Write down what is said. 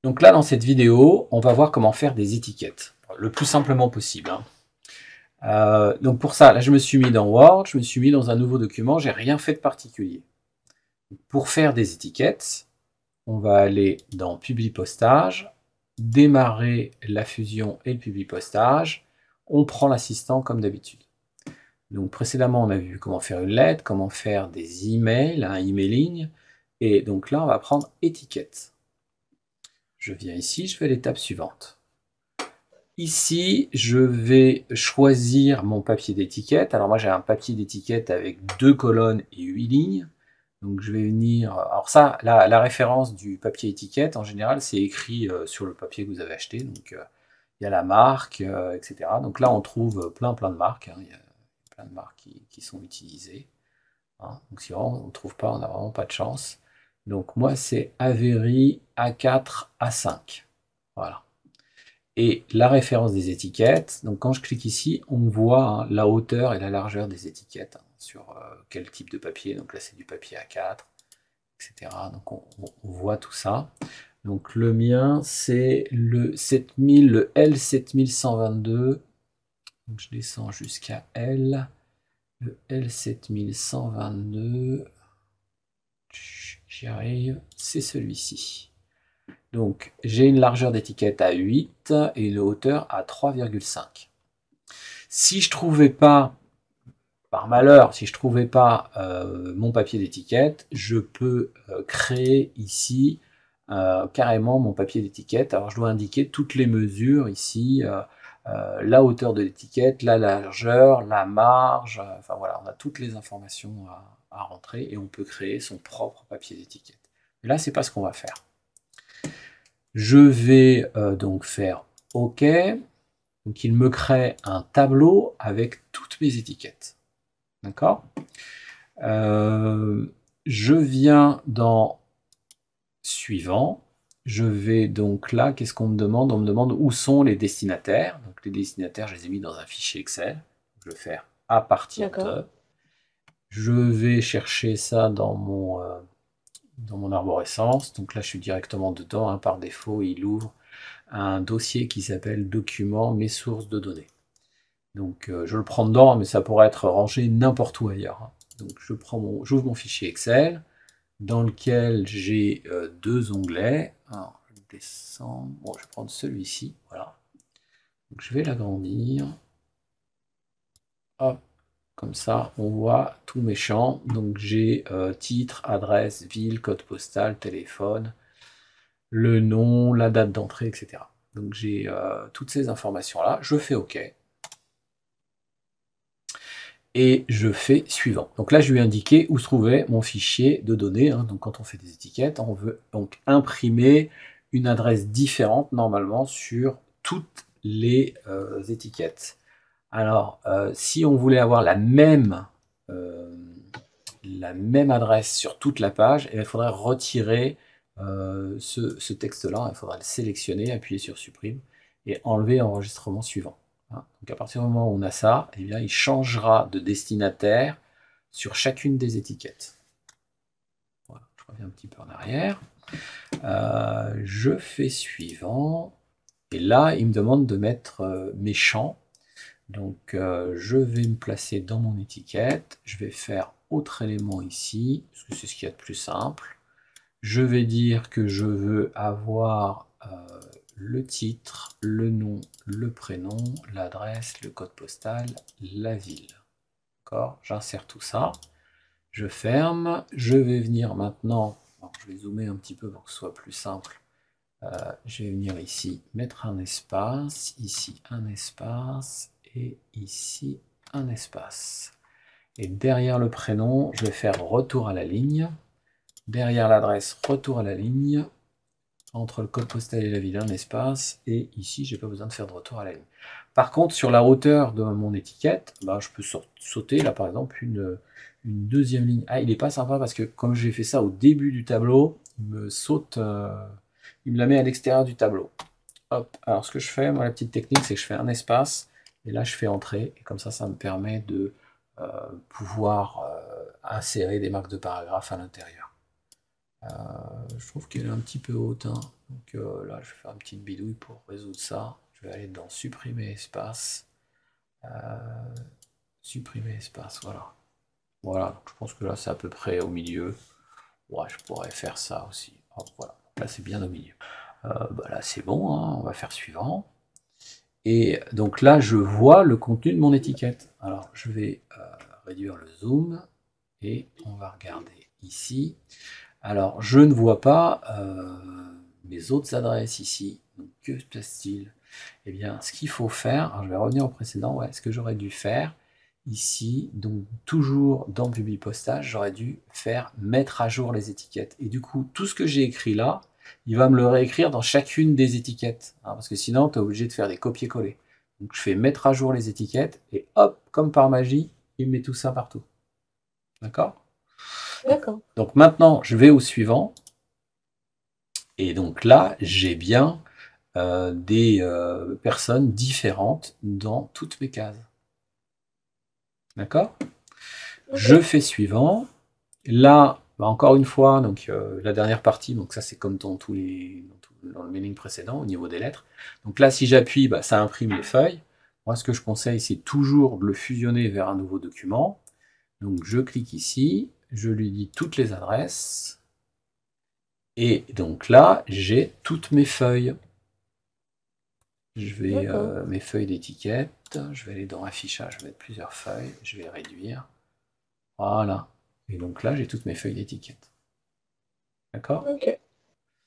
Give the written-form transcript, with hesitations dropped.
Donc là, dans cette vidéo, on va voir comment faire des étiquettes, le plus simplement possible, hein. Donc pour ça, là, je me suis mis dans Word, je me suis mis dans un nouveau document, j'ai rien fait de particulier. Pour faire des étiquettes, on va aller dans Publipostage, démarrer la fusion et le Publipostage. On prend l'assistant comme d'habitude. Donc précédemment, on a vu comment faire une lettre, comment faire des emails, un emailing. Et donc là, on va prendre étiquette. Je viens ici, je fais l'étape suivante. Ici, je vais choisir mon papier d'étiquette. Alors moi, j'ai un papier d'étiquette avec 2 colonnes et 8 lignes. Donc je vais venir... Alors ça, la référence du papier étiquette, en général, c'est écrit sur le papier que vous avez acheté. Donc il y a la marque, etc. Donc là, on trouve plein de marques, hein. Il y a plein de marques qui sont utilisées, hein. Donc si vraiment on ne trouve pas, on n'a vraiment pas de chance. Donc moi, c'est Avery A4, A5. Voilà. Et la référence des étiquettes, donc quand je clique ici, on voit, hein, la hauteur et la largeur des étiquettes, hein, sur quel type de papier. Donc là, c'est du papier A4, etc. Donc on voit tout ça. Donc le mien, c'est le 7000, le L7122. Donc je descends jusqu'à L. Le L7122. J'y arrive, c'est celui-ci. Donc j'ai une largeur d'étiquette à 8 et une hauteur à 3,5. Si je trouvais pas, par malheur, si je trouvais pas mon papier d'étiquette, je peux créer ici carrément mon papier d'étiquette. Alors je dois indiquer toutes les mesures ici, la hauteur de l'étiquette, la largeur, la marge, enfin voilà, on a toutes les informations à rentrer et on peut créer son propre papier d'étiquette. Là, c'est pas ce qu'on va faire. Je vais donc faire OK. Donc il me crée un tableau avec toutes mes étiquettes. D'accord? Je viens dans Suivant. Je vais donc là, qu'est-ce qu'on me demande? On me demande où sont les destinataires. Donc les destinataires, je les ai mis dans un fichier Excel. Je vais faire à partir de. Je vais chercher ça dans mon arborescence. Donc là, je suis directement dedans, hein. Par défaut, il ouvre un dossier qui s'appelle Documents, mes sources de données. Donc je le prends dedans, mais ça pourrait être rangé n'importe où ailleurs, hein. Donc j'ouvre mon fichier Excel, dans lequel j'ai 2 onglets. Alors, je descends. Bon, je vais prendre celui-ci, voilà. Donc je vais l'agrandir. Hop, comme ça, on voit tous mes champs. Donc j'ai titre, adresse, ville, code postal, téléphone, le nom, la date d'entrée, etc. Donc j'ai toutes ces informations-là. Je fais OK. Et je fais suivant. Donc là, je lui ai indiqué où se trouvait mon fichier de données, hein. Donc quand on fait des étiquettes, on veut donc imprimer une adresse différente normalement sur toutes les étiquettes. Alors, si on voulait avoir euh, la même adresse sur toute la page, il faudrait retirer ce texte-là, il faudrait le sélectionner, appuyer sur supprime et enlever enregistrement suivant, hein. Donc à partir du moment où on a ça, eh bien, il changera de destinataire sur chacune des étiquettes. Voilà, je reviens un petit peu en arrière. Je fais suivant. Et là, il me demande de mettre mes champs. Donc je vais me placer dans mon étiquette. Je vais faire autre élément ici, parce que c'est ce qu'il y a de plus simple. Je vais dire que je veux avoir le titre, le nom, le prénom, l'adresse, le code postal, la ville. D'accord? J'insère tout ça. Je ferme. Je vais venir maintenant, alors, je vais zoomer un petit peu pour que ce soit plus simple. Je vais venir ici, mettre un espace, ici un espace, et ici un espace. Et derrière le prénom, je vais faire retour à la ligne. Derrière l'adresse, retour à la ligne. Entre le code postal et la ville, un espace. Et ici, j'ai pas besoin de faire de retour à la ligne. Par contre, sur la hauteur de mon étiquette, bah, je peux sauter là par exemple une deuxième ligne. Ah, il n'est pas sympa parce que comme j'ai fait ça au début du tableau, il me saute, il me la met à l'extérieur du tableau. Hop, alors ce que je fais, moi la petite technique, c'est que je fais un espace et là je fais entrer et comme ça me permet de pouvoir insérer des marques de paragraphe à l'intérieur. Je trouve qu'elle est un petit peu haute, hein. Donc là, je vais faire une petite bidouille pour résoudre ça. Je vais aller dans supprimer espace. Supprimer espace, voilà. Voilà, donc je pense que là, c'est à peu près au milieu. Ouais, je pourrais faire ça aussi. Hop, voilà, là, c'est bien au milieu. Bah là, c'est bon, hein. On va faire suivant. Et donc là, je vois le contenu de mon étiquette. Alors, je vais réduire le zoom et on va regarder ici. Alors, je ne vois pas mes autres adresses ici. Donc, que se passe-t-il? Eh bien, ce qu'il faut faire, alors je vais revenir au précédent, ouais, ce que j'aurais dû faire ici, donc toujours dans Publi Postage, j'aurais dû faire mettre à jour les étiquettes. Et du coup, tout ce que j'ai écrit là, il va me le réécrire dans chacune des étiquettes, hein, parce que sinon, tu es obligé de faire des copier-coller. Donc, je fais mettre à jour les étiquettes et hop, comme par magie, il met tout ça partout. D'accord? D'accord. Donc maintenant, je vais au suivant. Et donc là, j'ai bien des personnes différentes dans toutes mes cases. D'accord? Ok. Je fais suivant. Là, bah, encore une fois, donc la dernière partie, donc ça c'est comme dans dans le mailing précédent au niveau des lettres. Donc là, si j'appuie, bah, ça imprime les feuilles. Moi, ce que je conseille, c'est toujours de le fusionner vers un nouveau document. Donc je clique ici, je lui dis toutes les adresses. Et donc là, j'ai toutes mes feuilles. Je vais D'accord. mes feuilles d'étiquette, je vais aller dans affichage, je vais mettre plusieurs feuilles, je vais réduire. Voilà. Et donc là, j'ai toutes mes feuilles d'étiquette. D'accord? Ok.